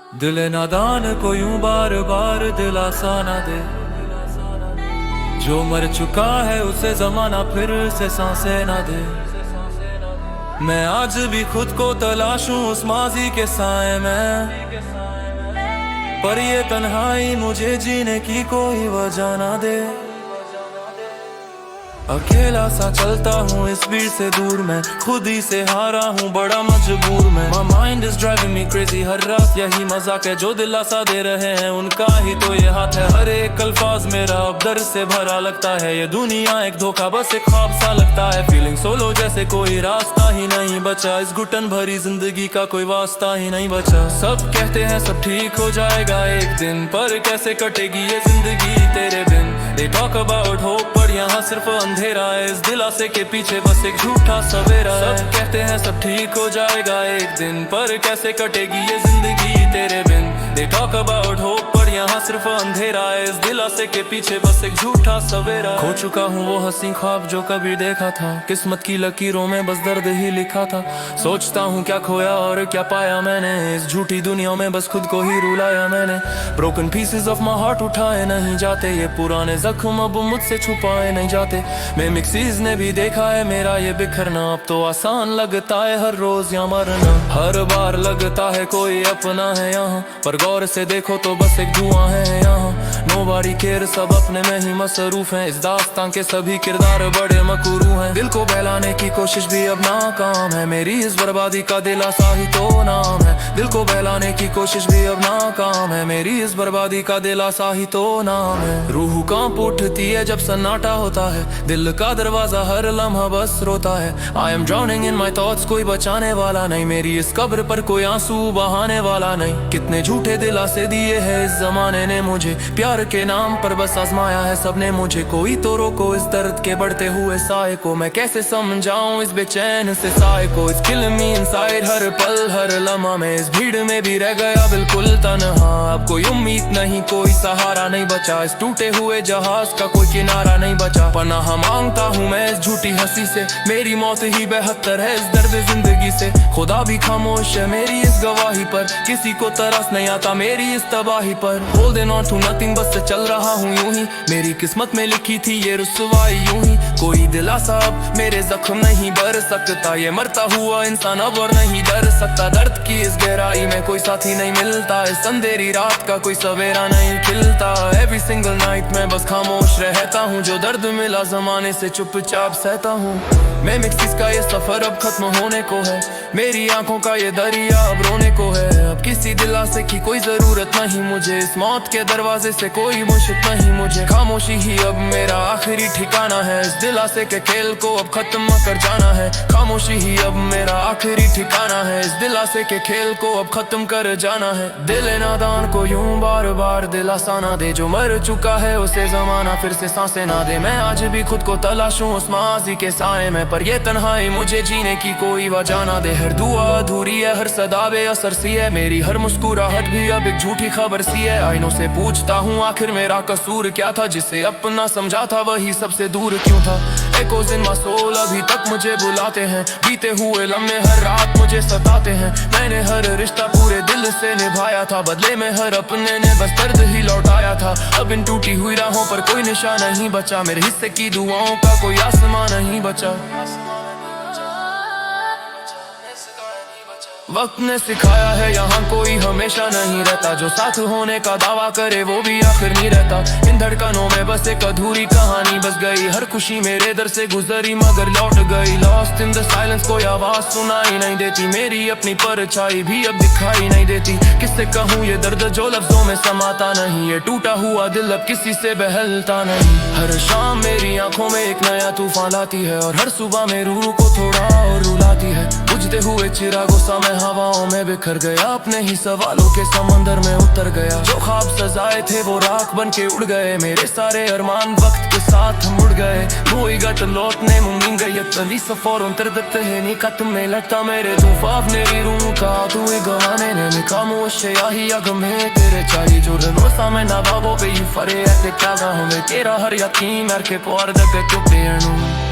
दिल नादान को यूं बार बार दिलासा ना दे। जो मर चुका है उसे जमाना फिर से सांसें ना दे। मैं आज भी खुद को तलाशूं उस माजी के साए में, पर ये तन्हाई मुझे जीने की कोई वजह ना दे। अकेला सा चलता हूँ इस भीड़ से दूर, मैं खुद ही से हारा हूँ बड़ा मजबूर मैं। My mind is driving me crazy, हर रात यही मजाक है। जो दिलासा दे रहे हैं उनका ही तो ये हाथ है। हर एक अल्फाज मेरा अब दर्द से भरा लगता है। ये दुनिया एक धोखा बस एक ख्वाब सा लगता है। फीलिंग सोलो जैसे कोई रास्ता ही नहीं बचा। इस घुटन भरी जिंदगी का कोई वास्ता ही नहीं बचा। सब कहते हैं सब ठीक हो जाएगा एक दिन, पर कैसे कटेगी ये जिंदगी तेरे बिन। They talk about hope, पर यहाँ सिर्फ अंधेरा है। इस दिलासे के पीछे बस एक झूठा सवेरा है। सब कहते हैं सब ठीक हो जाएगा एक दिन, पर कैसे कटेगी ये जिंदगी तेरे बिन। They talk about hope, पर यहाँ सिर्फ अंधेरा है। इस दिलासे के पीछे बस एक झूठा सवेरा है। खो चुका हूँ वो हंसी ख्वाब जो कभी देखा था। किस्मत की लकीरों में बस दर्द ही लिखा था। सोचता हूँ क्या खोया और क्या पाया मैंने। इस झूठी दुनिया में बस खुद को ही रुलाया मैंने। Broken pieces of my heart उठाए नहीं जाते। ये पुराने जख्म अब मुझसे छुपाए नहीं जाते। मिक्सीज ने भी देखा है मेरा ये बिखरना। अब तो आसान लगता है हर रोज यहाँ मरना। हर बार लगता है कोई अपना है यहाँ, पर गौर से देखो तो बस एक धुआं है यहाँ। Nobody cares, सब अपने में ही मसरूफ हैं। इस दास्तान के सभी किरदार बड़े मकरू हैं। दिल को बहलाने की कोशिश भी अब नाकाम है। मेरी इस बर्बादी का दिलासा ही तो नाम है। दिल को बहलाने की कोशिश भी अब नाकाम है। मेरी इस बर्बादी का दिलासा ही तो नाम है। रूह कांप उठती है जब सन्नाटा होता है। दिल का दरवाजा हर लम्हा बस रोता है। I am drowning in my thoughts, कोई बचाने वाला नहीं। मेरी इस कब्र पर कोई आंसू बहाने वाला नहीं। कितने झूठे दिलासे दिए हैं इस जमाने ने मुझे। प्यार के नाम पर बस आजमाया है सबने मुझे। कोई तो रोको इस दर्द के बढ़ते हुए साए को। मैं कैसे समझाऊं इस बेचैन से साए को। It's killing me inside, हर पल हर लम्हा में इस भीड़ में भी रह गया बिल्कुल तन्हा। अब कोई उम्मीद नहीं, कोई सहारा नहीं बचा। इस टूटे हुए जहाज का कोई किनारा नहीं बचा। पनाह मांगता हूँ मैं इस झूठी हंसी से। मेरी मौत ही बेहतर है इस दर्द जिंदगी से। खुदा भी खामोश है मेरी इस गवाही पर। किसी को तरस नहीं आता मेरी इस तबाही पर। Holding on to nothing, बस चल रहा हूँ यूं ही। मेरी किस्मत में लिखी थी ये रुसवाई यूं ही। कोई दिलासा अब मेरे जख्म नहीं भर सकता। ये मरता हुआ इंसान अब और नहीं डर सकता। दर्द की इस गहराई में कोई साथी नहीं मिलता। इस अंधेरी रात का कोई सवेरा नहीं खिलता। Every single night मैं बस खामोश रहता हूँ। जो दर्द मिला जमाने से चुपचाप सहता हूँ। मैं मिक्सिस का ये सफर अब खत्म होने को है। मेरी आंखों का ये दरिया अब रोने को है। अब किसी दिलासे की कोई जरूरत नहीं मुझे। इस मौत के दरवाजे से कोई मुश्किल नहीं मुझे। खामोशी ही अब मेरा आखिरी ठिकाना है। इस दिलासे के खेल को अब खत्म कर जाना है। खामोशी ही अब मेरा आखिरी ठिकाना है। इस दिलासे के खेल को अब खत्म कर जाना है। दिल नादान को यूं बार बार दिलासा ना दे। जो मर चुका है उसे जमाना फिर से सांसें ना दे। मैं आज भी खुद को तलाशूं उस माजी के साए में, पर ये तन्हाई मुझे जीने की कोई वजह ना दे। हर दुआ अधूरी है, हर सदा बेअसर सी है। मेरी हर मुस्कुराहट भी अब एक झूठी खबर सी है। आईनों से पूछता हूँ आखिर मेरा कसूर क्या था। जिसे अपना समझा था वही सबसे दूर क्यों था। Echoes in my soul अभी तक मुझे बुलाते हैं। बीते हुए लम्हे हर रात मुझे सताते हैं। मैंने हर रिश्ता पूरे दिल से निभाया था। बदले में हर अपने ने बस दर्द ही लौटाया था। अब इन टूटी हुई राहों पर कोई निशान नहीं बचा। मेरे हिस्से की दुआओं का कोई आसमान नहीं बचा। वक्त ने सिखाया है यहाँ कोई हमेशा नहीं रहता। जो साथ होने का दावा करे वो भी आखिर नहीं रहता। इन धड़कनों में बस एक अधूरी कहानी बस गई। हर खुशी मेरे दर से गुजरी मगर लौट गई। लॉस्ट इन द साइलेंस, कोई आवाज सुनाई नहीं देती। मेरी अपनी परछाई भी अब दिखाई नहीं देती। किससे कहूँ ये दर्द जो लफ्जों में समाता नहीं। ये टूटा हुआ दिल अब किसी से बहलता नहीं। हर शाम मेरी आंखों में एक नया तूफान लाती है। और हर सुबह में रूह को थोड़ा और रुलाती है। बुझते हुए चिरागों सा मैं हवाओं में बिखर गया। अपने ही सवालों के समंदर में उतर गया। जो ख्वाब सजाए थे वो राख बन के उड़ गए। मेरे सारे अरमान वक्त के साथ मुड़ गए। कोई गट लौटने मुमकिन गई तली सफर उतर देते हैं निकट में लगता मेरे तूफान मेरी रूह का तू गवाने ने खामोश याही अग में तेरे चाहिए जो रनोसा में ना बाबो पे ही फरे ऐसे क्या हमें तेरा हर यकीन के पार दे चुके हैं।